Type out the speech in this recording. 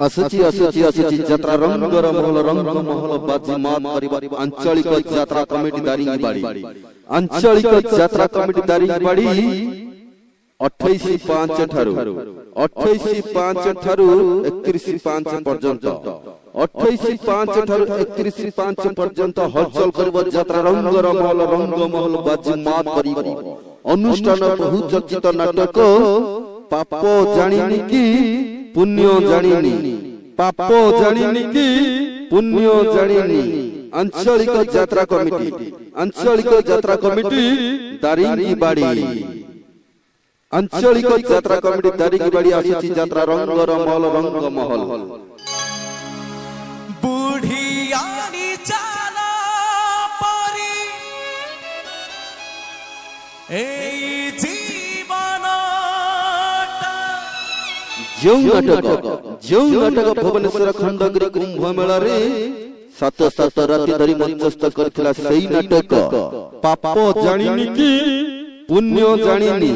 असुची असुची असुची यात्रा रंग महल बाजी मात परिवार आंचलिक यात्रा कमिटी दारिंगबाड़ी आंचलिक यात्रा कमिटी दारिंगबाड़ी 28/5 ठारू 28/5 ठारू 31/5 पर्यंत 28/5 ठारू 31/5 पर्यंत हलचल करिब यात्रा रंग महल बाजी मात परिवार अनुष्ठान बहु चर्चित नाटक पाप जानिनी की पुण्य जानिनी पाप जानिनी की पुण्य जानिनी आंचलिक यात्रा कमिटी दारिंगबाड़ी आंचलिक यात्रा कमिटी दारिंगबाड़ी आसुची यात्रा रंग महल बुढ़ियानी चाला परी जो नाटक भुवनेश्वर खंडगिरी कुंभ मेला रे सात राति धरी मंचस्थ करथिला सेही नाटक पाप जानिनी की पुण्य जानिनी।